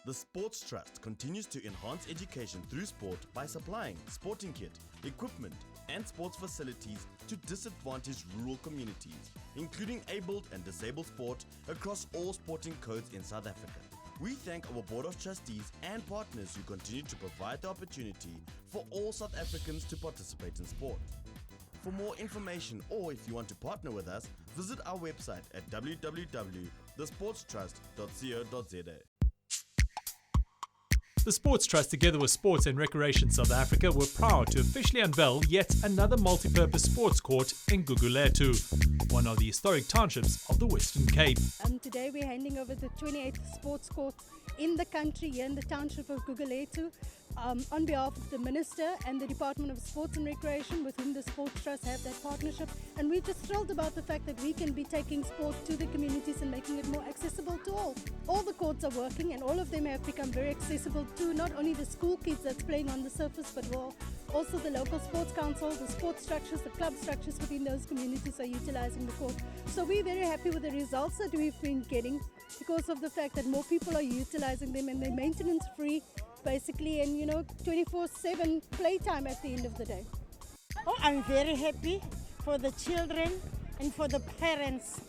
The Sports Trust continues to enhance education through sport by supplying sporting kit, equipment, and sports facilities to disadvantaged rural communities, including abled and disabled sport across all sporting codes in South Africa. We thank our Board of Trustees and partners who continue to provide the opportunity for all South Africans to participate in sport. For more information or if you want to partner with us, visit our website at www.thesportstrust.co.za. The Sports Trust, together with Sports and Recreation South Africa, were proud to officially unveil yet another multi-purpose sports court in Gugulethu, one of the historic townships of the Western Cape. Today we're handing over the 28th sports court in the country here in the township of Gugulethu on behalf of the Minister and the Department of Sports and Recreation, with whom the Sports Trust have that partnership. And we're just thrilled about the fact that we can be taking sport to the communities and making it more accessible to all. All the courts are working and all of them have become very accessible to not only the school kids that's playing on the surface, but also the local sports council, the sports structures, the club structures within those communities are utilizing the court. So we're very happy with the results that we've been getting because of the fact that more people are utilizing them and they're maintenance free basically, and 24/7 playtime at the end of the day. Oh, I'm very happy for the children and for the parents,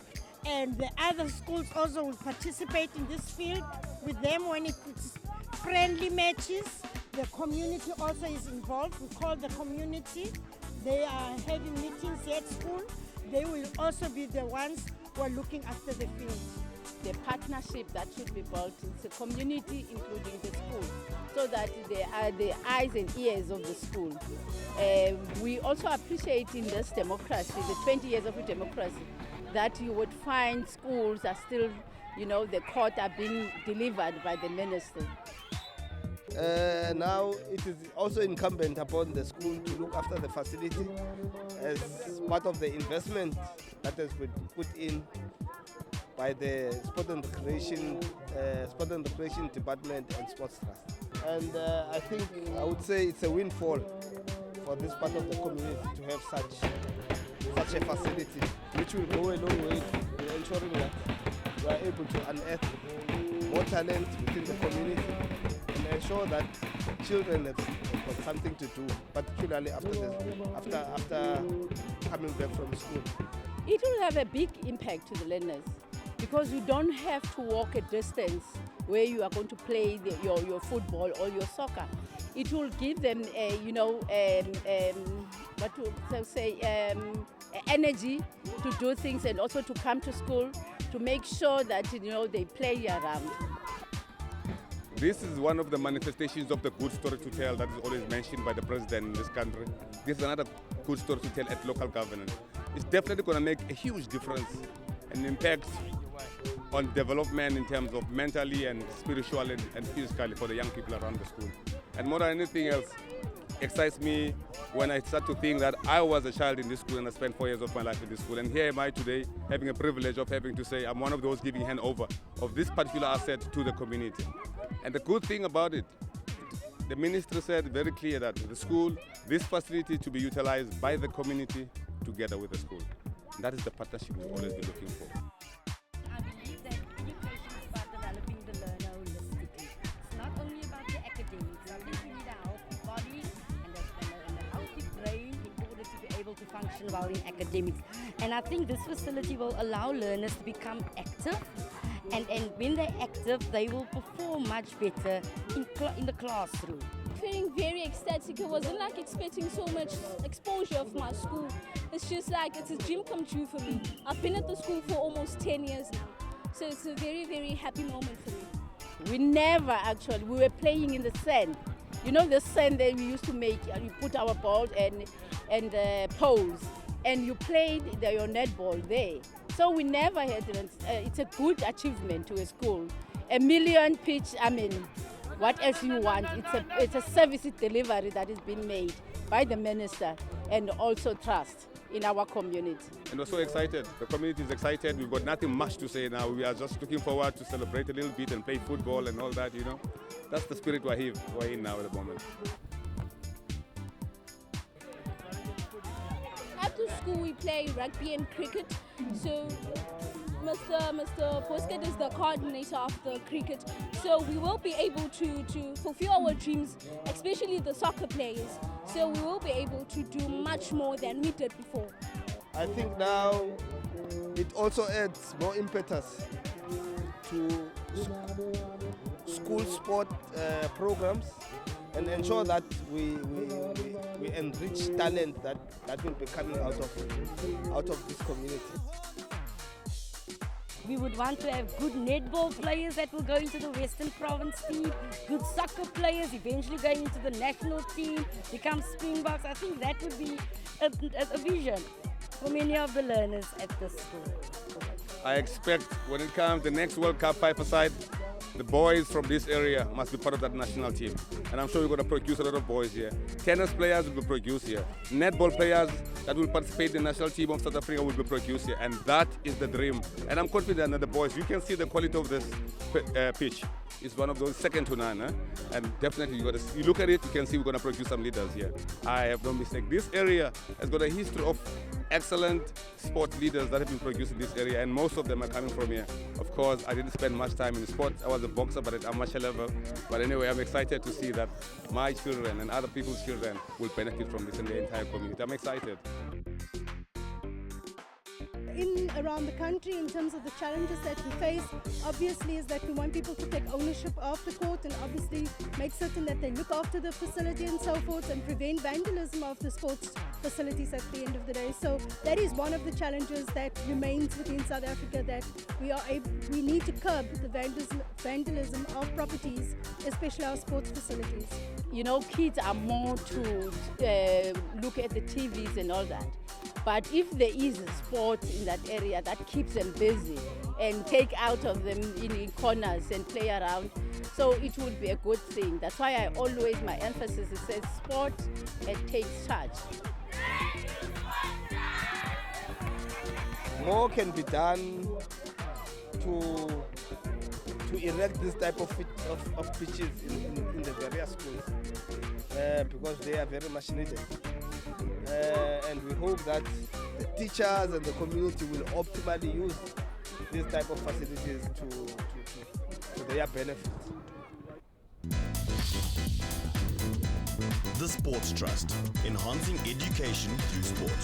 and the other schools also will participate in this field with them when it's friendly matches. The community also is involved. We call the community. They are having meetings at school. They will also be the ones who are looking after the field. The partnership that should be built is the community, including the school, so that they are the eyes and ears of the school. We also appreciate in this democracy, the 20 years of democracy, that you would find schools are still, the court are being delivered by the minister. Now it is also incumbent upon the school to look after the facility as part of the investment that has been put in by the Sport and Recreation Department and Sports Trust. And I would say it's a windfall for this part of the community to have such a facility, which will go a long way to ensuring that we are able to unearth more talent within the community and ensure that children have got something to do, particularly after coming back from school. It will have a big impact to the learners, because you don't have to walk a distance where you are going to play your football or your soccer. It will give them, energy to do things and also to come to school to make sure that they play around. This is one of the manifestations of the good story to tell that is always mentioned by the president in this country. This is another good story to tell at local governance. It's definitely going to make a huge difference and impact on development in terms of mentally and spiritually and physically for the young people around the school. And more than anything else, excites me when I start to think that I was a child in this school and I spent 4 years of my life in this school. And here am I today having a privilege of having to say I'm one of those giving handover of this particular asset to the community. And the good thing about it, the minister said very clear that the school, this facility to be utilized by the community together with the school. And that is the partnership we've always been looking for. I believe that education is about developing the learner holistically. It's not only about the academics. I think we need a healthy body and a healthy brain in order to be able to function well in academics. And I think this facility will allow learners to become active. And when they're active, they will perform much better in the classroom. Feeling very ecstatic. I wasn't expecting so much exposure of my school. It's just it's a dream come true for me. I've been at the school for almost 10 years now. So it's a very, very happy moment for me. We were playing in the sand. The sand that we used to make, you put our ball and poles, and you played your netball there. So we never had it. It's a good achievement to a school. A million pitch, what else you want? It's a service delivery that is being made by the minister and also trust in our community. And we're so excited. The community is excited. We've got nothing much to say now. We are just looking forward to celebrate a little bit and play football and all that, That's the spirit we're in now at the moment. After school we play rugby and cricket. So Mr. Bosket is the coordinator of the cricket, so we will be able to fulfill our dreams, especially the soccer players. So we will be able to do much more than we did before. I think now it also adds more impetus to school sport programs and ensure that we enrich talent that will be coming out of this community. We would want to have good netball players that will go into the Western Province team, good soccer players eventually going into the national team, become Springboks. I think that would be a vision for many of the learners at this school. I expect when it comes to the next World Cup five-a-side, the boys from this area must be part of that national team. And I'm sure we're going to produce a lot of boys here. Tennis players will be produced here. Netball players that will participate in the national team of South Africa will be produced here. And that is the dream. And I'm confident that the boys, you can see the quality of this pitch. It's one of those second to none. And definitely, you look at it, you can see we're going to produce some leaders here. I have no mistake. This area has got a history of excellent sport leaders that have been produced in this area, and most of them are coming from here. Of course, I didn't spend much time in sports. I was a boxer, but at amateur level. But anyway, I'm excited to see that my children and other people's children will benefit from this in the entire community. I'm excited. Around the country, in terms of the challenges that we face, obviously is that we want people to take ownership of the court and obviously make certain that they look after the facility and so forth and prevent vandalism of the sports facilities at the end of the day. So that is one of the challenges that remains within South Africa, that we need to curb the vandalism of properties, especially our sports facilities. You know, kids are more to look at the TVs and all that. But if there is sport in that area that keeps them busy and take out of them in corners and play around, so it would be a good thing. That's why my emphasis is says sport, it takes charge. More can be done to erect this type of pitches in the various schools because they are very much needed. And we hope that the teachers and the community will optimally use these type of facilities to their benefit. The Sports Trust, enhancing education through sport.